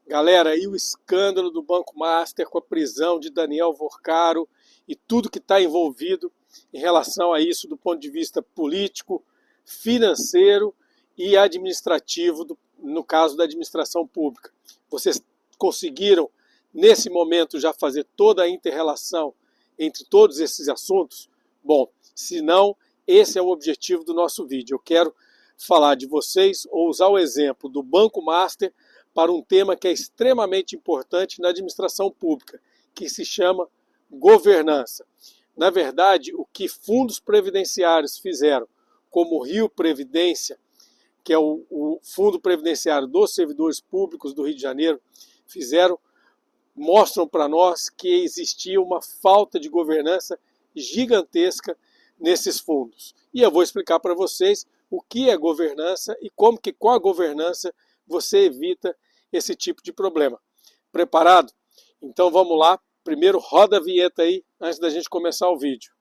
Galera, e o escândalo do Banco Master com a prisão de Daniel Worcaro e tudo que está envolvido em relação a isso do ponto de vista político, financeiro e administrativo, no caso da administração pública. Vocês conseguiram, nesse momento, já fazer toda a inter-relação entre todos esses assuntos? Bom, se não, esse é o objetivo do nosso vídeo. Eu quero falar de vocês ou usar o exemplo do Banco Master para um tema que é extremamente importante na administração pública, que se chama governança. Na verdade, o que fundos previdenciários fizeram, como o Rio Previdência, que é o Fundo Previdenciário dos Servidores Públicos do Rio de Janeiro, mostram para nós que existia uma falta de governança gigantesca nesses fundos. E eu vou explicar para vocês o que é governança e como que com a governança você evita esse tipo de problema. Preparado? Então vamos lá. Primeiro roda a vinheta aí, antes da gente começar o vídeo.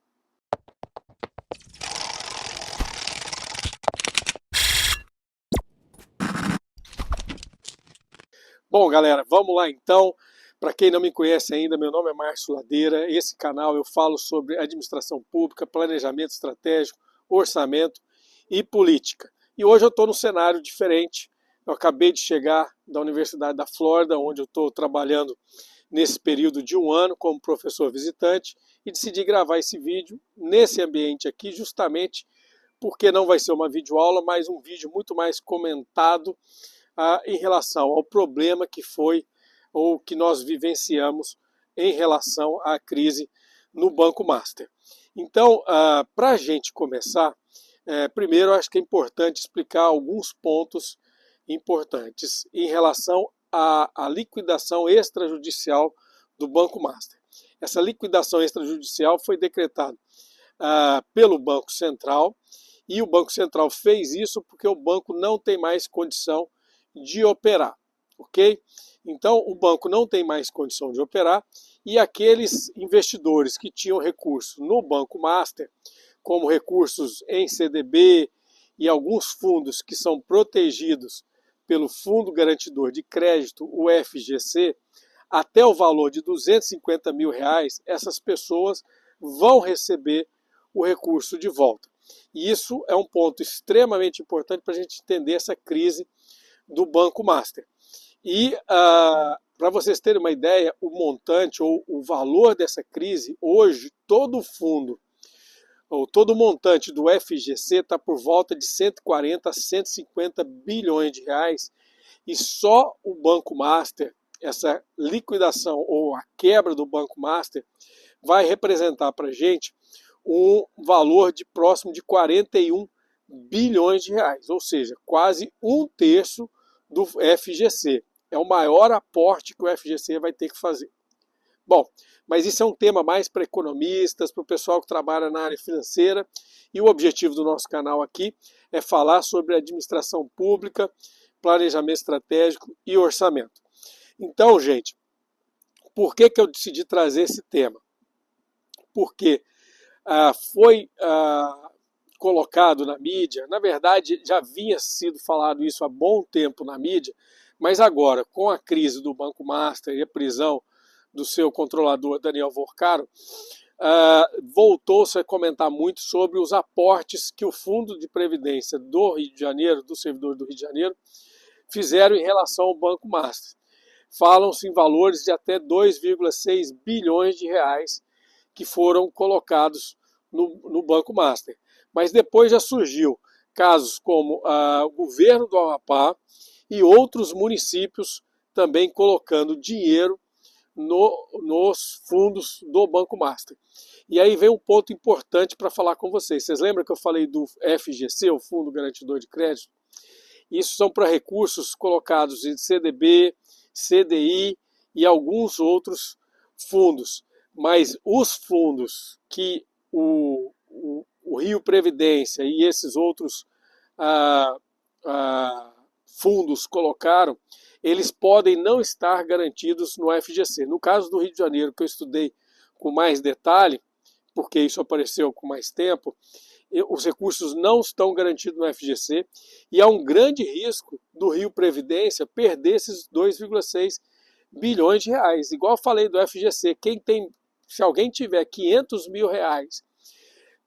Bom, galera, vamos lá então. Para quem não me conhece ainda, meu nome é Márcio Ladeira. Esse canal eu falo sobre administração pública, planejamento estratégico, orçamento e política. E hoje eu estou num cenário diferente. Eu acabei de chegar da Universidade da Flórida, onde eu estou trabalhando nesse período de um ano como professor visitante, e decidi gravar esse vídeo nesse ambiente aqui, justamente porque não vai ser uma videoaula, mas um vídeo muito mais comentado em relação ao problema que foi ou que nós vivenciamos em relação à crise no Banco Master. Então, para a gente começar, primeiro eu acho que é importante explicar alguns pontos importantes em relação à liquidação extrajudicial do Banco Master. Essa liquidação extrajudicial foi decretada pelo Banco Central, e o Banco Central fez isso porque o banco não tem mais condição de operar, ok? Então o banco não tem mais condição de operar, e aqueles investidores que tinham recursos no Banco Master, como recursos em CDB e alguns fundos que são protegidos pelo Fundo Garantidor de Crédito, o FGC, até o valor de R$250 mil, essas pessoas vão receber o recurso de volta. E isso é um ponto extremamente importante para a gente entender essa crise do Banco Master. E para vocês terem uma ideia, o montante ou o valor dessa crise, hoje, todo o fundo, ou todo o montante do FGC está por volta de 140 a 150 bilhões de reais, e só o Banco Master, essa liquidação ou a quebra do Banco Master, vai representar para a gente um valor de próximo de 41 bilhões de reais, ou seja, quase um terço do FGC. É o maior aporte que o FGC vai ter que fazer. Bom, mas isso é um tema mais para economistas, para o pessoal que trabalha na área financeira, e o objetivo do nosso canal aqui é falar sobre administração pública, planejamento estratégico e orçamento. Então, gente, por que eu decidi trazer esse tema? Porque foi colocado na mídia, na verdade já havia sido falado isso há bom tempo na mídia, mas agora, com a crise do Banco Master e a prisão do seu controlador Daniel Worcaro, voltou-se a comentar muito sobre os aportes que o Fundo de Previdência do Rio de Janeiro, do servidor do Rio de Janeiro, fizeram em relação ao Banco Master. Falam-se em valores de até 2,6 bilhões de reais que foram colocados no Banco Master. Mas depois já surgiu casos como o governo do Amapá e outros municípios também colocando dinheiro nos fundos do Banco Master. E aí vem um ponto importante para falar com vocês. Vocês lembram que eu falei do FGC, o Fundo Garantidor de Crédito? Isso são para recursos colocados em CDB, CDI e alguns outros fundos. Mas os fundos que o Rio Previdência e esses outros fundos colocaram, eles podem não estar garantidos no FGC. No caso do Rio de Janeiro, que eu estudei com mais detalhe, porque isso apareceu com mais tempo, os recursos não estão garantidos no FGC e há um grande risco do Rio Previdência perder esses 2,6 bilhões de reais. Igual eu falei do FGC, se alguém tiver 500 mil reais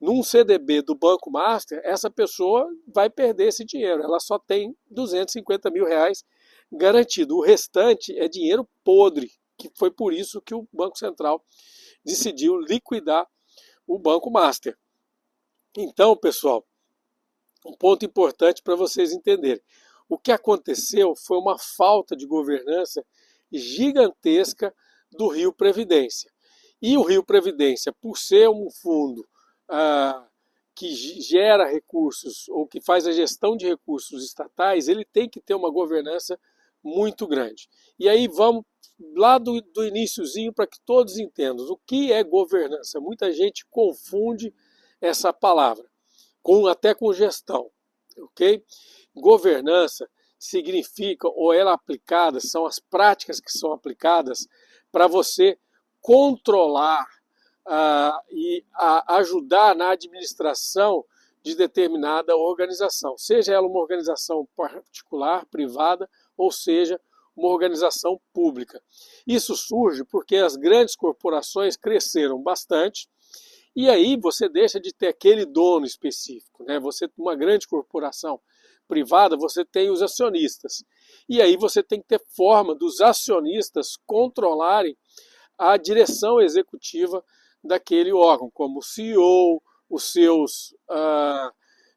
num CDB do Banco Master, essa pessoa vai perder esse dinheiro. Ela só tem 250 mil reais garantido. O restante é dinheiro podre, que foi por isso que o Banco Central decidiu liquidar o Banco Master. Então, pessoal, um ponto importante para vocês entenderem. O que aconteceu foi uma falta de governança gigantesca do Rio Previdência. E o Rio Previdência, por ser um fundo que gera recursos ou que faz a gestão de recursos estatais, ele tem que ter uma governança muito grande. E aí vamos lá do iniciozinho para que todos entendam o que é governança. Muita gente confunde essa palavra até com gestão, ok? Governança significa, ou ela aplicada, são as práticas que são aplicadas para você controlar e ajudar na administração de determinada organização, seja ela uma organização particular, privada, ou seja, uma organização pública. Isso surge porque as grandes corporações cresceram bastante e aí você deixa de ter aquele dono específico, né? Você tem uma grande corporação privada, você tem os acionistas. E aí você tem que ter forma dos acionistas controlarem a direção executiva daquele órgão, como o CEO, os seus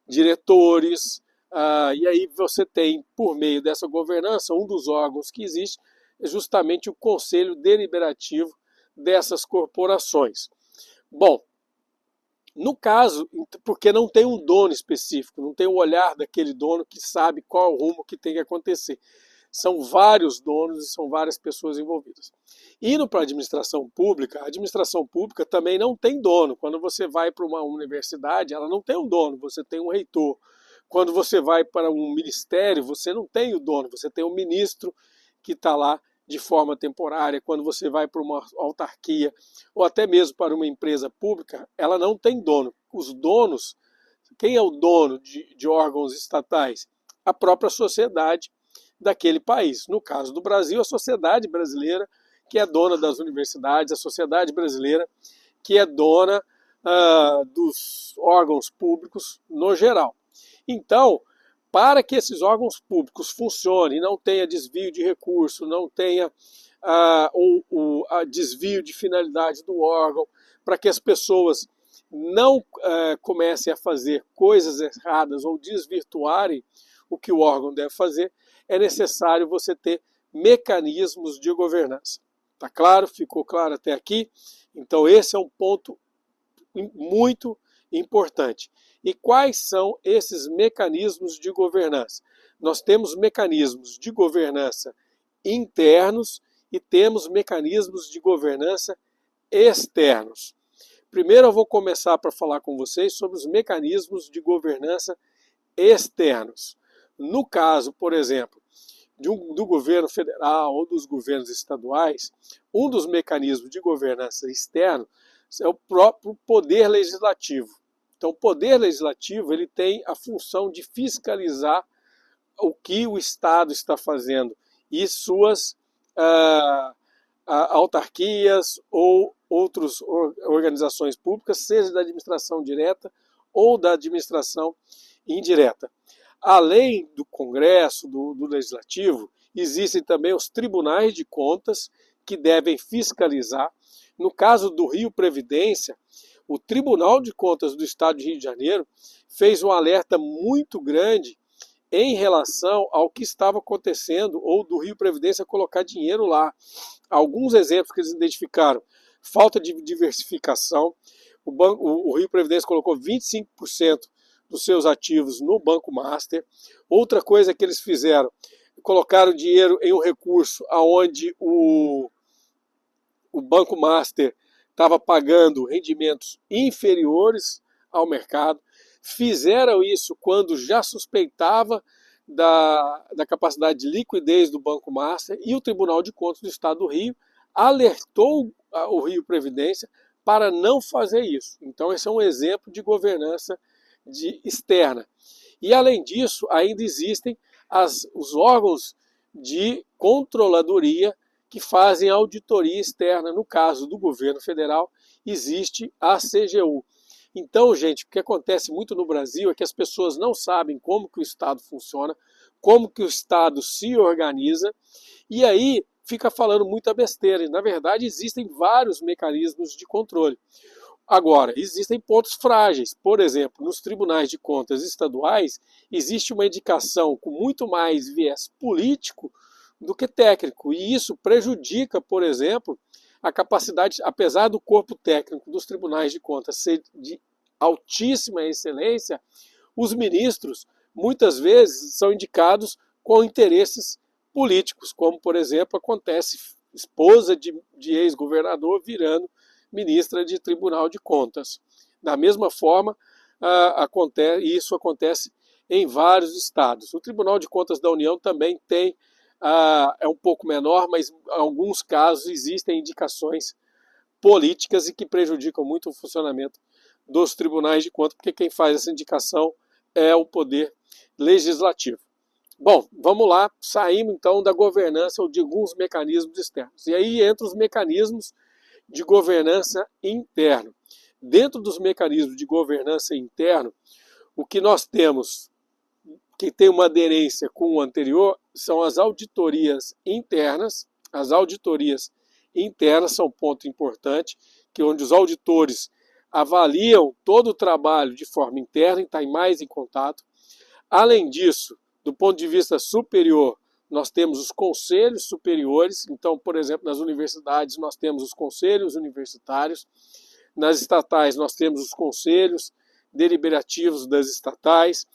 diretores, e aí você tem, por meio dessa governança, um dos órgãos que existe é justamente o Conselho Deliberativo dessas corporações. Bom, no caso, porque não tem um dono específico, não tem o olhar daquele dono que sabe qual o rumo que tem que acontecer. São vários donos e são várias pessoas envolvidas. Indo para a administração pública também não tem dono. Quando você vai para uma universidade, ela não tem um dono, você tem um reitor. Quando você vai para um ministério, você não tem o dono, você tem um ministro que está lá de forma temporária. Quando você vai para uma autarquia ou até mesmo para uma empresa pública, ela não tem dono. Os donos, quem é o dono de órgãos estatais? A própria sociedade daquele país. No caso do Brasil, a sociedade brasileira, que é dona das universidades, a sociedade brasileira, que é dona dos órgãos públicos no geral. Então, para que esses órgãos públicos funcionem, não tenha desvio de recurso, não tenha desvio de finalidade do órgão, para que as pessoas não comecem a fazer coisas erradas ou desvirtuarem o que o órgão deve fazer, é necessário você ter mecanismos de governança. Tá claro? Ficou claro até aqui? Então esse é um ponto muito importante. E quais são esses mecanismos de governança? Nós temos mecanismos de governança internos e temos mecanismos de governança externos. Primeiro eu vou começar para falar com vocês sobre os mecanismos de governança externos. No caso, por exemplo, do governo federal ou dos governos estaduais, um dos mecanismos de governança externo é o próprio poder legislativo. Então, o poder legislativo ele tem a função de fiscalizar o que o Estado está fazendo e suas autarquias ou outras organizações públicas, seja da administração direta ou da administração indireta. Além do Congresso, do Legislativo, existem também os tribunais de contas que devem fiscalizar. No caso do Rio Previdência, o Tribunal de Contas do Estado de Rio de Janeiro fez um alerta muito grande em relação ao que estava acontecendo, ou do Rio Previdência colocar dinheiro lá. Alguns exemplos que eles identificaram: falta de diversificação, o Rio Previdência colocou 25% dos seus ativos no Banco Master. Outra coisa que eles fizeram, colocaram dinheiro em um recurso onde o Banco Master estava pagando rendimentos inferiores ao mercado. Fizeram isso quando já suspeitava da capacidade de liquidez do Banco Master, e o Tribunal de Contas do Estado do Rio alertou o Rio Previdência para não fazer isso. Então esse é um exemplo de governança externa. E, além disso, ainda existem os órgãos de controladoria que fazem auditoria externa. No caso do governo federal, existe a CGU. Então, gente, o que acontece muito no Brasil é que as pessoas não sabem como que o Estado funciona, como que o Estado se organiza, e aí fica falando muita besteira. E, na verdade, existem vários mecanismos de controle. Agora, existem pontos frágeis. Por exemplo, nos tribunais de contas estaduais, existe uma indicação com muito mais viés político do que técnico. E isso prejudica, por exemplo, a capacidade, apesar do corpo técnico dos tribunais de contas ser de altíssima excelência, os ministros muitas vezes são indicados com interesses políticos, como, por exemplo, acontece esposa de ex-governador virando ministra de Tribunal de Contas. Da mesma forma, isso acontece em vários estados. O Tribunal de Contas da União também tem, é um pouco menor, mas em alguns casos existem indicações políticas e que prejudicam muito o funcionamento dos tribunais de contas, porque quem faz essa indicação é o poder legislativo. Bom, vamos lá, saímos então da governança ou de alguns mecanismos externos. E aí entra os mecanismos de governança interno. Dentro dos mecanismos de governança interno, o que nós temos, que tem uma aderência com o anterior, são as auditorias internas. As auditorias internas são um ponto importante, que onde os auditores avaliam todo o trabalho de forma interna e estão mais em contato. Além disso, do ponto de vista superior, nós temos os conselhos superiores. Então, por exemplo, nas universidades nós temos os conselhos universitários, nas estatais nós temos os conselhos deliberativos das estatais,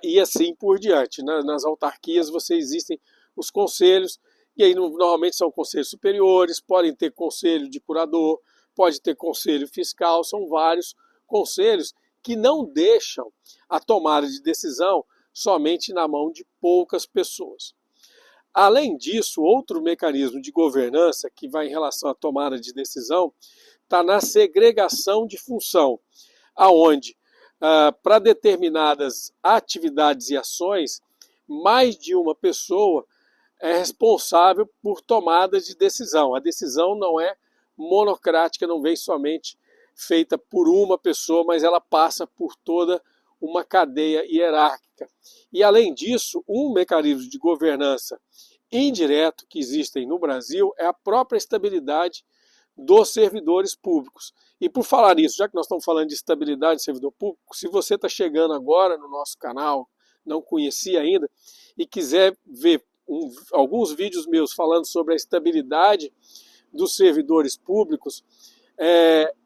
e assim por diante. Nas autarquias existem os conselhos, e aí normalmente são conselhos superiores, podem ter conselho de curador, pode ter conselho fiscal, são vários conselhos que não deixam a tomada de decisão somente na mão de poucas pessoas. Além disso, outro mecanismo de governança que vai em relação à tomada de decisão está na segregação de função, aonde para determinadas atividades e ações, mais de uma pessoa é responsável por tomada de decisão. A decisão não é monocrática, não vem somente feita por uma pessoa, mas ela passa por toda uma cadeia hierárquica. E, além disso, um mecanismo de governança indireto que existem no Brasil é a própria estabilidade dos servidores públicos. E por falar nisso, já que nós estamos falando de estabilidade de servidor público, se você está chegando agora no nosso canal, não conhecia ainda, e quiser ver alguns vídeos meus falando sobre a estabilidade dos servidores públicos,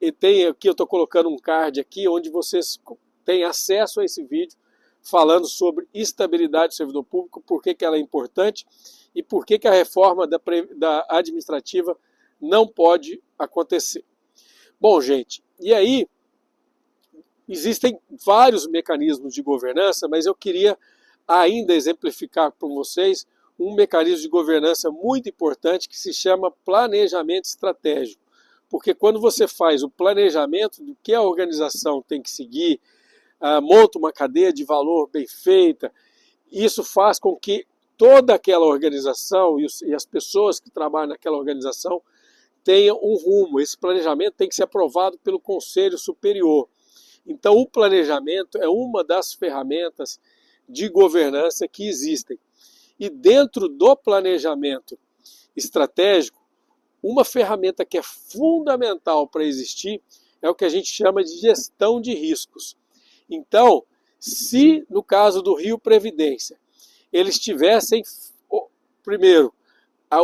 e tem aqui, eu estou colocando um card aqui, onde vocês têm acesso a esse vídeo, falando sobre estabilidade do servidor público, por que ela é importante e por que a reforma da administrativa não pode acontecer. Bom, gente, e aí existem vários mecanismos de governança, mas eu queria ainda exemplificar para vocês um mecanismo de governança muito importante que se chama planejamento estratégico. Porque quando você faz o planejamento do que a organização tem que seguir, monta uma cadeia de valor bem feita, isso faz com que toda aquela organização e as pessoas que trabalham naquela organização tenham um rumo. Esse planejamento tem que ser aprovado pelo Conselho Superior. Então, o planejamento é uma das ferramentas de governança que existem. E dentro do planejamento estratégico, uma ferramenta que é fundamental para existir é o que a gente chama de gestão de riscos. Então, se no caso do Rio Previdência, eles tivessem, primeiro,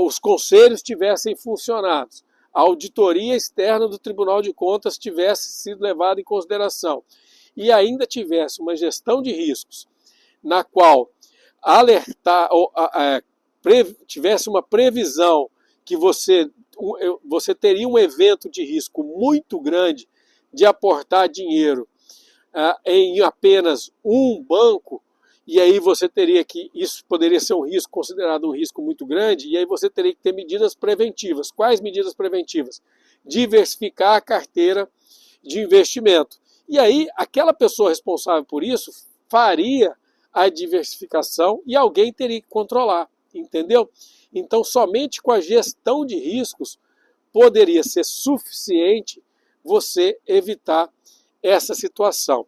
os conselhos tivessem funcionado, a auditoria externa do Tribunal de Contas tivesse sido levada em consideração e ainda tivesse uma gestão de riscos na qual tivesse uma previsão que você teria um evento de risco muito grande de aportar dinheiro em apenas um banco, e aí você teria que, isso poderia ser um risco considerado um risco muito grande, e aí você teria que ter medidas preventivas. Quais medidas preventivas? Diversificar a carteira de investimento. E aí, aquela pessoa responsável por isso faria a diversificação e alguém teria que controlar, entendeu? Então, somente com a gestão de riscos poderia ser suficiente você evitar essa situação.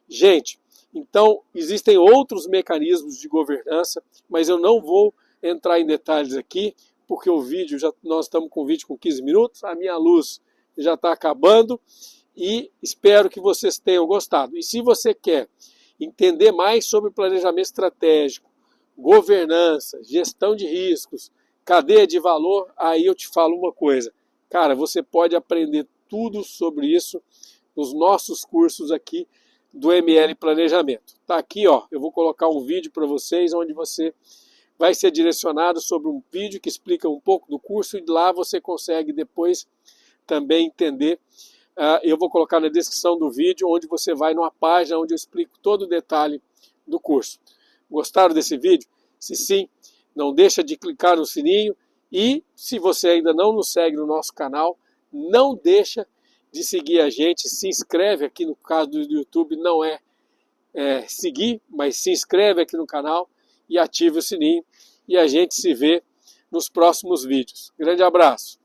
Gente, então existem outros mecanismos de governança, mas eu não vou entrar em detalhes aqui, porque o vídeo, nós estamos com o vídeo com 15 minutos, a minha luz já está acabando e espero que vocês tenham gostado. E se você quer entender mais sobre planejamento estratégico, governança, gestão de riscos, cadeia de valor, aí eu te falo uma coisa. Cara, você pode aprender tudo sobre isso nos nossos cursos aqui do ML Planejamento. Tá aqui, ó, eu vou colocar um vídeo para vocês onde você vai ser direcionado sobre um vídeo que explica um pouco do curso e lá você consegue depois também entender. Eu vou colocar na descrição do vídeo onde você vai numa página onde eu explico todo o detalhe do curso. Gostaram desse vídeo? Se sim, não deixa de clicar no sininho e se você ainda não nos segue no nosso canal, não deixa de seguir a gente, se inscreve aqui no caso do YouTube, não é seguir, mas se inscreve aqui no canal e ative o sininho e a gente se vê nos próximos vídeos. Grande abraço!